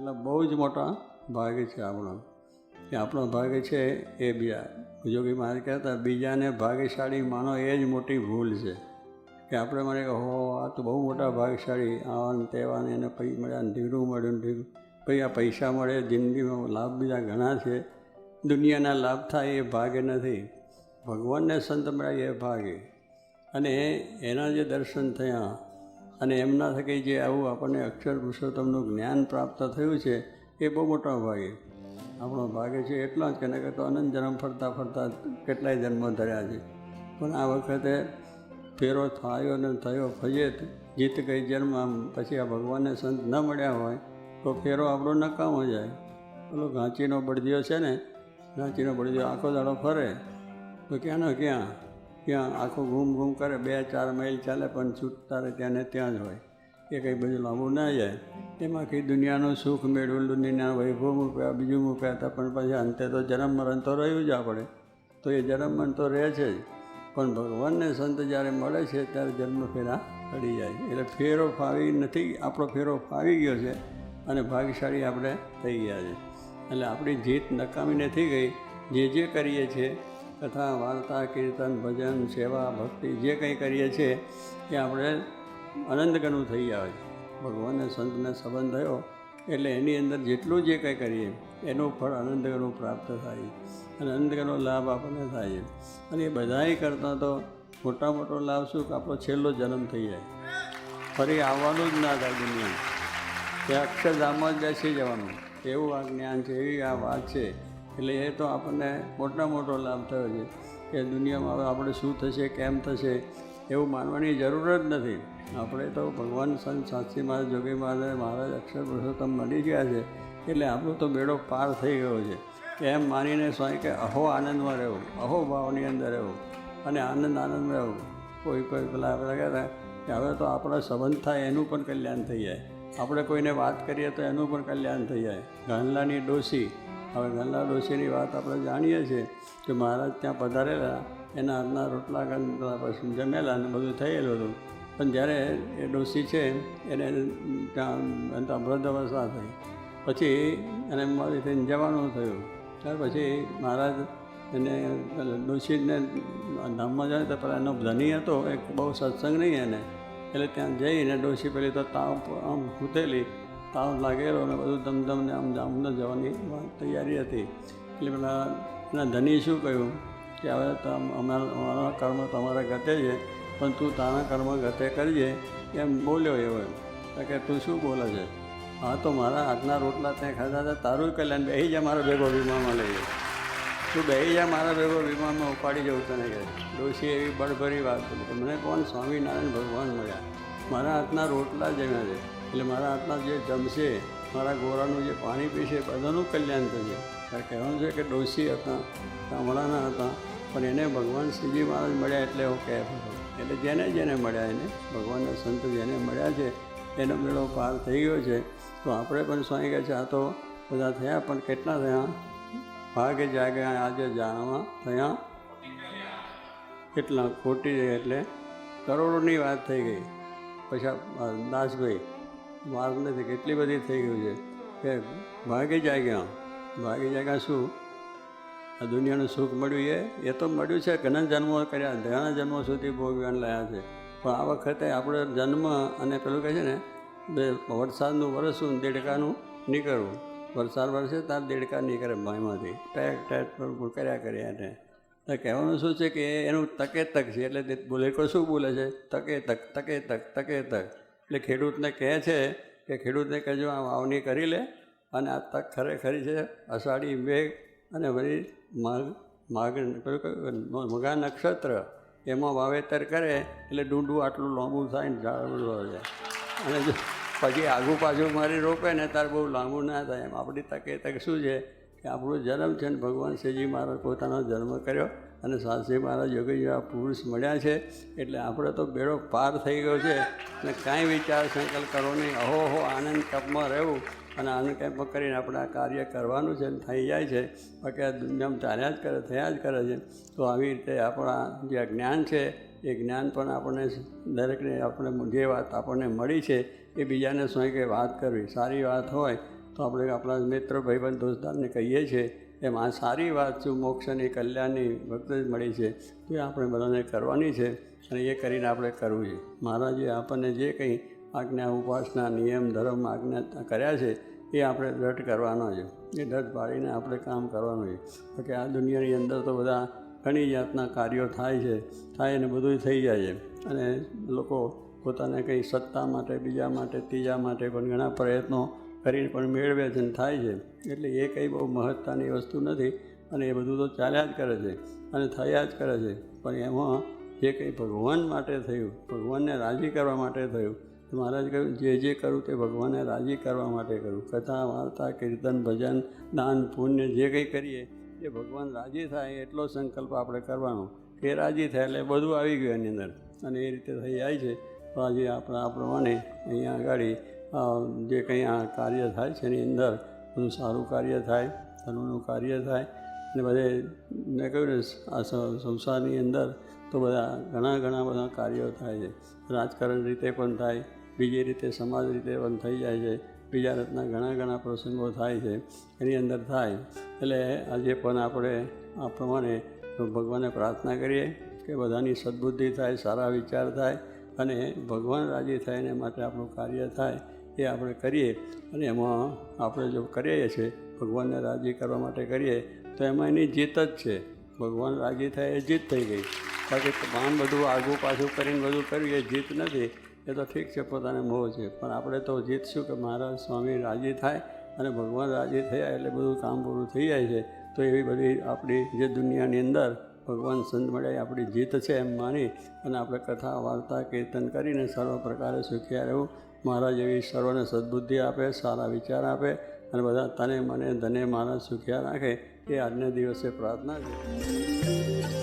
એટલે બહુ જ મોટા ભાગ છે આપણો, કે આપણો ભાગ છે એ બીજા જોગી મહારાજ કહેતા બીજાને ભાગ્યશાળી માનો એ જ મોટી ભૂલ છે. કે આપણે મને કહો આ તો બહુ મોટા ભાગ્યશાળી આવાને તેવાને એને પૈસા મળ્યા ને ઢીરું મળ્યું ને ઢીરું, પછી આ પૈસા મળે જિંદગીમાં લાભ બીજા ઘણા છે, દુનિયાના લાભ થાય એ ભાગ્ય નથી, ભગવાનને સંત મળ્યા એ ભાગ્ય. અને એના જે દર્શન થયા અને એમના થકી જે આવું આપણને અક્ષર પુરુષોત્તમનું જ્ઞાન પ્રાપ્ત થયું છે એ બહુ મોટા ભાગ્ય. આપણો ભાગ્ય છે એટલો જ કે ન કે તો અનંત જન્મ ફરતા ફરતા કેટલાય જન્મો ધર્યા છે, પણ આ વખતે ફેરો થયો ને થયો ફજેત જીત ગઈ જન્મ. પછી આ ભગવાનને સંત ન મળ્યા હોય તો ફેરો આપણો નકામો જાય. પેલો ઘાંચીનો બળદિયો છે ને, ઘાંચીનો બળદિયો આખો દાડો ફરે તો ક્યાંનો ક્યાં આખો ઘૂમ કરે, 2-4 માઇલ ચાલે પણ છૂટતા રહે ત્યાં ને ત્યાં જ હોય, એ કંઈ બધું લાંબુ ના જાય. એમાં કંઈ દુનિયાનું સુખ મેળવું, દુનિયાના વૈભવ મૂક્યા, બીજું મૂક્યા હતા, પણ પછી અંતે તો જન્મ મરણ તો રહ્યું જ આપણે, તો એ જન્મ મરણ તો રહે છે જ. પણ ભગવાનને સંત જ્યારે મળે છે ત્યારે જન્મ ફેરા પડી જાય. એટલે ફેરો ફાવી નથી, આપણો ફેરો ફાવી ગયો છે અને ભાગ્યશાળી આપણે થઈ ગયા છે. એટલે આપણી જીત નકામી નથી ગઈ. જે કરીએ છીએ કથા વાર્તા કીર્તન ભજન સેવા ભક્તિ જે કંઈ કરીએ છીએ એ આપણે આનંદગણું થઈ આવે છે. ભગવાનને સંતને સંબંધ થયો એટલે એની અંદર જેટલું જે કંઈ કરીએ એનું ફળ આનંદગણું પ્રાપ્ત થાય અને આનંદગણનો લાભ આપણને થાય છે. અને એ બધાય કરતાં તો મોટો લાભ શું કે આપણો છેલ્લો જન્મ થઈ જાય, ફરી આવવાનું જ ના થાય દુનિયામાં, તે અક્ષરધામમાં જ બેસી જવાનું, એવું આ જ્ઞાન છે, એવી આ વાત છે. એટલે એ તો આપણને મોટો લાભ થયો છે કે દુનિયામાં હવે આપણે શું થશે કેમ થશે એવું માનવાની જરૂર જ નથી. આપણે તો ભગવાન સંત સાચી મહારાજ જોગી મહારાજ અક્ષર પુરુષોત્તમ મળી ગયા છે એટલે આપણો તો બેડો પાર થઈ ગયો છે. એમ માનીને સ્વાય કે અહો આનંદમાં રહેવું, અહો ભાવની અંદર રહેવું અને આનંદમાં રહેવું. કોઈ પેલા આપણે કહેતા કે હવે તો આપણા સંબંધ થાય એનું પણ કલ્યાણ થઈ જાય, આપણે કોઈને વાત કરીએ તો એનું પણ કલ્યાણ થઈ જાય. ગાંધલાની ડોસી, હવે ગાંધલા ડોસીની વાત આપણે જાણીએ છીએ કે મહારાજ ત્યાં પધારેલા, એના હાથના રોટલા પછી જમેલા ને બધું થયેલું હતું. પણ જ્યારે એ ડોસી છે એને ત્યાં વૃદ્ધાવસ્થા થઈ, પછી એને મારી થઈને જવાનું થયું. ત્યાર પછી મહારાજ એને ડોસીને ધામમાં જાય તો પેલા એનો ધણી હતો, એક બહુ સત્સંગ નહીં એને, એટલે ત્યાં જઈને ડોસી પેલી તો તાવ આમ સૂતેલી, તાવ લાગેલો ને બધું ધમધમને આમ જામને જવાની તૈયારી હતી. એટલે પેલા એના ધણી શું કહ્યું કે હવે તો અમારા કર્મ તમારા ગતે છે પણ તું તારા કર્મ ગતે કરજે એમ બોલ્યો. એવો કે તું શું બોલે છે? હા તો મારા હાથના રોટલા ત્યાં ખાધા હતા, તારું કલ્યાણ, બેસી જા મારા ભેગો વિમાનમાં લઈ જાય, તું બેસી જા મારા ભેગો વિમાનમાં ઉપાડી જવું તને કહે. ડોશી એવી બળભરી વાત કરી કે મને કોણ સ્વામિનારાયણ ભગવાન મળ્યા, મારા હાથના રોટલા જમ્યા છે એટલે મારા હાથના જે જમશે, મારા ગોરાનું જે પાણી પીશે બધાનું કલ્યાણ થશે. ત્યારે કહેવાનું છે કે ડોશી હતા, ગામડાના હતા, પણ એને ભગવાન શ્રીજી મહારાજ મળ્યા એટલે એવો કહેતો હતો. એટલે જેને મળ્યા એને ભગવાનના સંત જેને મળ્યા છે એનો મેળો પાર થઈ ગયો છે. તો આપણે પણ સ્વામી કહે છે આ તો બધા થયા, પણ કેટલા થયા? ભાગે જાગ્યા આજે જાણવા થયા કેટલા, ખોટી એટલે કરોડોની વાત થઈ ગઈ. પછી દાસભાઈ વાત નથી, કેટલી બધી થઈ ગયું છે કે ભાગી જાગ્યા શું? આ દુનિયાનું સુખ મળ્યું એ તો મળ્યું છે, ઘણા જન્મો કર્યા, ઘણા જન્મો સુધી ભોગવાન લાયા છે. પણ આ વખતે આપણે જન્મ અને પેલું કહે છે ને વરસાદનું વરસવું, દેડકાનું નીકળવું. વરસાદ વરસે તાર દેડકા નીકળે ભાઈમાંથી, ટેક કર્યા એને. તો કહેવાનું શું છે કે એનું તકે તક છે. એટલે તે બોલે શું બોલે છે? તકે તક. એટલે ખેડૂતને કહે છે કે ખેડૂતને કહેજો આ વાવણી કરી લે અને આ તક ખરેખરી છે અષાઢી મેઘ અને વળી મઘા નક્ષત્ર એમાં વાવેતર કરે એટલે ડૂંડું આટલું લાંબુ થાય ને ઝાડવું જાય. અને જો પછી આગું પાછું મારી રોપે ને ત્યારે બહુ લાંબુ ના થાય. એમ આપણી તક શું છે કે આપણો જન્મ છે ને ભગવાન શ્રીજી મહારાજ પોતાનો જન્મ કર્યો અને સાસી મહારાજ યોગી જેવા પુરુષ મળ્યા છે એટલે આપણે તો બેડો પાર થઈ ગયો છે. અને કાંઈ વિચાર સંકલ્પ કરવો નહીં, અહો આનંદ કપમાં રહેવું અને આનંદ કપમાં કરીને આપણે આ કાર્ય કરવાનું છે થઈ જાય છે. બાકી આ દુનિયામાં ચાલ્યા જ કરે, થયા જ કરે છે. તો આવી રીતે આપણા જે જ્ઞાન છે એ જ્ઞાન પણ આપણને દરેકને આપણે જે વાત આપણને મળી છે એ બીજાને શું કે વાત કરવી, સારી વાત હોય તો તો આપણે આપણા મિત્ર ભાઈબંધ દોસ્તદારને કહીએ છીએ એમ આ સારી વાત શું મોક્ષની કલ્યાણની વખત જ મળી છે તો એ આપણે બધાને કરવાની છે અને એ કરીને આપણે કરવું છે. મહારાજે આપણને જે કંઈ આજ્ઞા ઉપાસના નિયમ ધર્મ આજ્ઞા કર્યા છે એ આપણે દ્રઢ કરવાનો છે. એ દ્રઢ પાડીને આપણે કામ કરવાનું છે. તો કે આ દુનિયાની અંદર તો બધા ઘણી જાતના કાર્યો થાય અને બધું થઈ જાય છે અને લોકો પોતાને કંઈ સત્તા માટે બીજા માટે ત્રીજા માટે પણ ઘણા પ્રયત્નો કરીને પણ મેળવે છે અને થાય છે. એટલે એ કંઈ બહુ મહત્ત્વની વસ્તુ નથી અને એ બધું તો ચાલ્યા જ કરે છે અને થયા જ કરે છે. પણ એમાં જે કંઈ ભગવાન માટે થયું, ભગવાનને રાજી કરવા માટે થયું, તો મહારાજ કહ્યું જે કરું તે ભગવાનને રાજી કરવા માટે કરું. કથા વાર્તા કીર્તન ભજન દાન પુણ્ય જે કંઈ કરીએ એ ભગવાન રાજી થાય એટલો સંકલ્પ આપણે કરવાનો. એ રાજી થાય એટલે બધું આવી ગયું એની અંદર અને એ રીતે થઈ જાય છે. તો આજે આપણા આ પ્રમાણે અહીંયા આગળ જે કંઈ આ કાર્ય થાય છે એની અંદર બધું સારું કાર્ય થાય, ધર્મનું કાર્ય થાય અને બધે મેં કહ્યું ને આ સંસારની અંદર તો બધા ઘણા બધા કાર્યો થાય છે. રાજકારણ રીતે પણ થાય, બીજી રીતે સમાજ રીતે પણ થઈ જાય છે, બીજા રીતના ઘણા પ્રસંગો થાય છે એની અંદર થાય. એટલે આજે પણ આપણે આ પ્રમાણે ભગવાનને પ્રાર્થના કરીએ કે બધાની સદબુદ્ધિ થાય, સારા વિચાર થાય અને ભગવાન રાજી થાય એને માટે આપણું કાર્ય થાય એ આપણે કરીએ. અને એમાં આપણે જો કરીએ છીએ ભગવાનને રાજી કરવા માટે કરીએ તો એમાં એની જીત જ છે. ભગવાન રાજી થાય એ જીત થઈ ગઈ. બાકી તમામ બધું આગું પાછું કરીને બધું કર્યું એ જીત નથી. એ તો ઠીક છે, પોતાને મોહ છે, પણ આપણે તો જીતશું કે મહારાજ સ્વામી રાજી થાય અને ભગવાન રાજી થયા એટલે બધું કામ પૂરું થઈ જાય છે. તો એવી બધી આપણી જે દુનિયાની અંદર ભગવાન સંત મળ્યા આપણી જીત છે એમ માની અને આપણે કથા વાર્તા કીર્તન કરીને સર્વ પ્રકારે સુખ્યા રહેવું. મહારાજ એવી સર્વને સદબુદ્ધિ આપે, સારા વિચાર આપે અને બધા તને મને ધને મહારાજ સુખ્યા રાખે એ આજના દિવસે પ્રાર્થના છે.